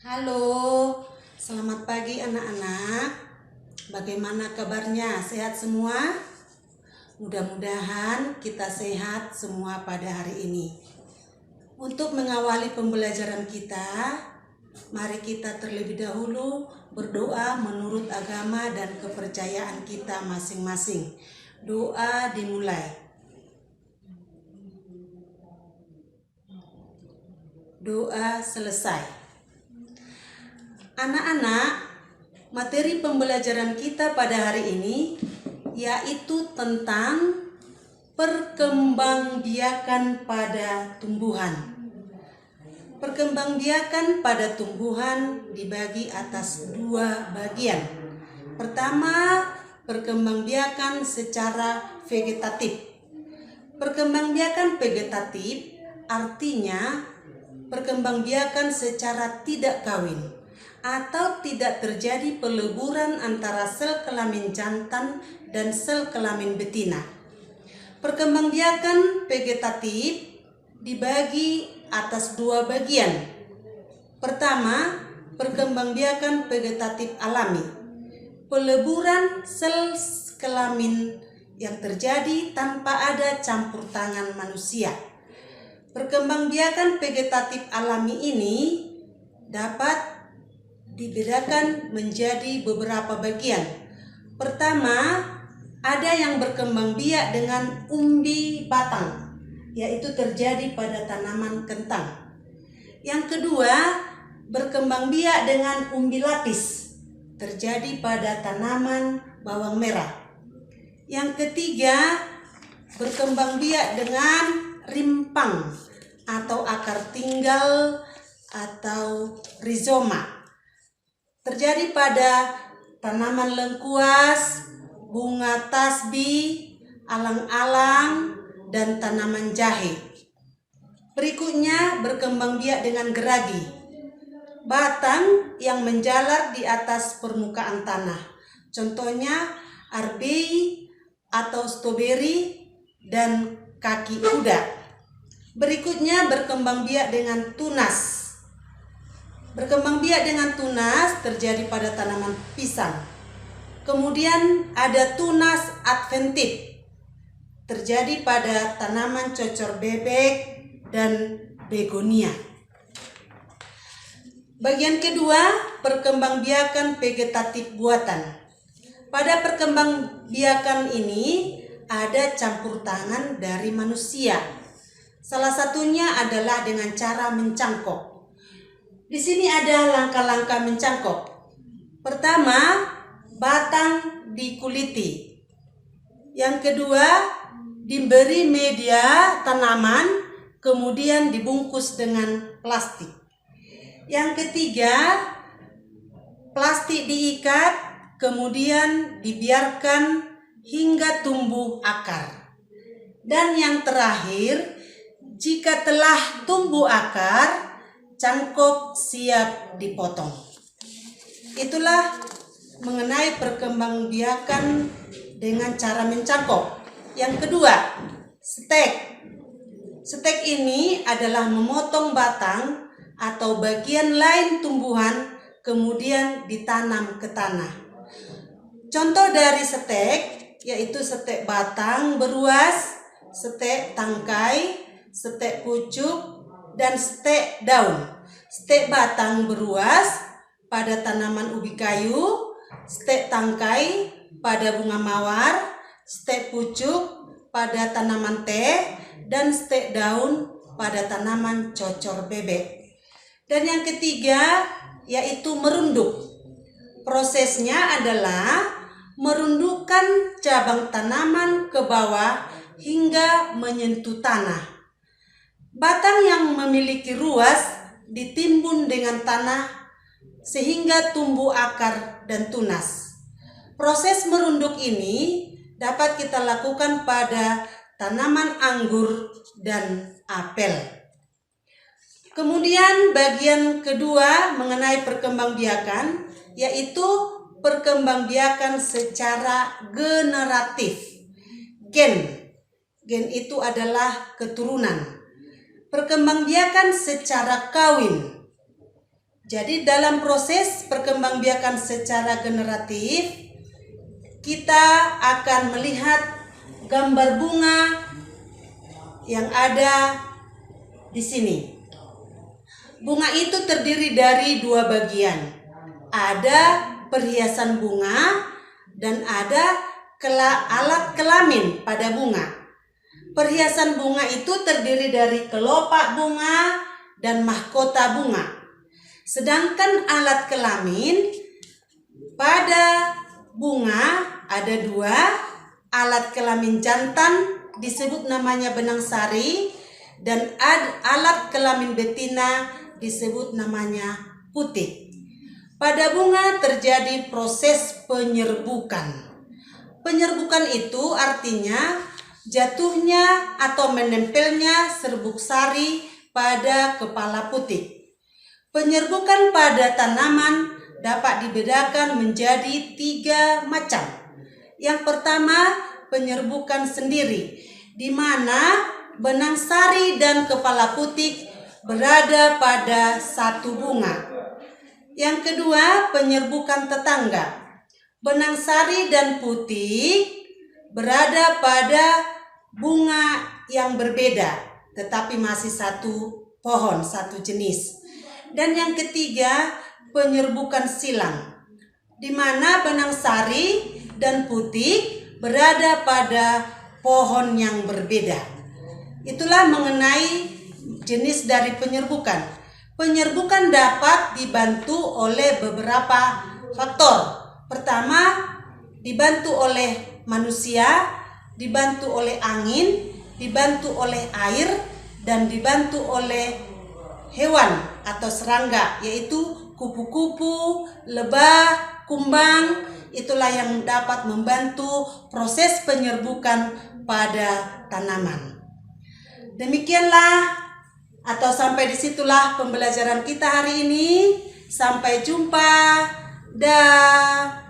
Halo, selamat pagi anak-anak. Bagaimana kabarnya? Sehat semua? Mudah-mudahan kita sehat semua pada hari ini. Untuk mengawali pembelajaran kita, mari kita terlebih dahulu berdoa menurut agama dan kepercayaan kita masing-masing. Doa dimulai. Doa selesai. Anak-anak, materi pembelajaran kita pada hari ini yaitu tentang perkembangbiakan pada tumbuhan. Perkembangbiakan pada tumbuhan dibagi atas dua bagian. Pertama, perkembangbiakan secara vegetatif. Perkembangbiakan vegetatif artinya perkembangbiakan secara tidak kawin atau tidak terjadi peleburan antara sel kelamin jantan dan sel kelamin betina. Perkembangbiakan vegetatif dibagi atas dua bagian. Pertama, perkembangbiakan vegetatif alami. Peleburan sel kelamin yang terjadi tanpa ada campur tangan manusia. Perkembangbiakan vegetatif alami ini dapat dibedakan menjadi beberapa bagian. Pertama, ada yang berkembang biak dengan umbi batang, yaitu terjadi pada tanaman kentang. Yang kedua, berkembang biak dengan umbi lapis, terjadi pada tanaman bawang merah. Yang ketiga, berkembang biak dengan rimpang atau akar tinggal atau rizoma, terjadi pada tanaman lengkuas, bunga tasbih, alang-alang, dan tanaman jahe. Berikutnya berkembang biak dengan geragi, batang yang menjalar di atas permukaan tanah. Contohnya arbei atau stroberi dan kaki kuda. Berikutnya berkembang biak dengan tunas. Berkembang biak dengan tunas terjadi pada tanaman pisang. Kemudian ada tunas adventif, terjadi pada tanaman cocor bebek dan begonia. Bagian kedua, perkembangbiakan vegetatif buatan. Pada perkembangbiakan ini ada campur tangan dari manusia. Salah satunya adalah dengan cara mencangkok. Di sini ada langkah-langkah mencangkok. Pertama, batang dikuliti. Yang kedua, diberi media tanaman, kemudian dibungkus dengan plastik. Yang ketiga, plastik diikat, kemudian dibiarkan hingga tumbuh akar. Dan yang terakhir, jika telah tumbuh akar, cangkok siap dipotong. Itulah mengenai perkembangbiakan dengan cara mencangkok. Yang kedua, stek. Stek ini adalah memotong batang atau bagian lain tumbuhan kemudian ditanam ke tanah. Contoh dari stek yaitu stek batang beruas, stek tangkai, stek pucuk, dan stek daun. Stek batang beruas pada tanaman ubi kayu, stek tangkai pada bunga mawar, stek pucuk pada tanaman teh, dan stek daun pada tanaman cocor bebek. Dan yang ketiga yaitu merunduk. Prosesnya adalah merundukkan cabang tanaman ke bawah hingga menyentuh tanah. Batang yang memiliki ruas ditimbun dengan tanah sehingga tumbuh akar dan tunas. Proses merunduk ini dapat kita lakukan pada tanaman anggur dan apel. Kemudian bagian kedua mengenai perkembangbiakan yaitu perkembangbiakan secara generatif. Gen itu adalah keturunan. Perkembangbiakan secara kawin. Jadi dalam proses perkembangbiakan secara generatif, kita akan melihat gambar bunga yang ada di sini. Bunga itu terdiri dari dua bagian. Ada perhiasan bunga dan ada alat kelamin pada bunga. Perhiasan bunga itu terdiri dari kelopak bunga dan mahkota bunga. Sedangkan alat kelamin pada bunga ada dua. Alat kelamin jantan disebut namanya benang sari, dan alat kelamin betina disebut namanya putik. Pada bunga terjadi proses penyerbukan. Penyerbukan itu artinya jatuhnya atau menempelnya serbuk sari pada kepala putik. Penyerbukan pada tanaman dapat dibedakan menjadi 3 macam. Yang pertama, penyerbukan sendiri, di mana benang sari dan kepala putik berada pada satu bunga. Yang kedua, penyerbukan tetangga. Benang sari dan putik berada pada bunga yang berbeda, tetapi masih satu pohon, satu jenis. Dan yang ketiga, penyerbukan silang, di mana benang sari dan putik berada pada pohon yang berbeda. Itulah mengenai jenis dari penyerbukan. Penyerbukan dapat dibantu oleh beberapa faktor. Pertama, dibantu oleh manusia, dibantu oleh angin, dibantu oleh air, dan dibantu oleh hewan atau serangga, yaitu kupu-kupu, lebah, kumbang. Itulah yang dapat membantu proses penyerbukan pada tanaman. Demikianlah atau sampai disitulah pembelajaran kita hari ini. Sampai jumpa. Dah.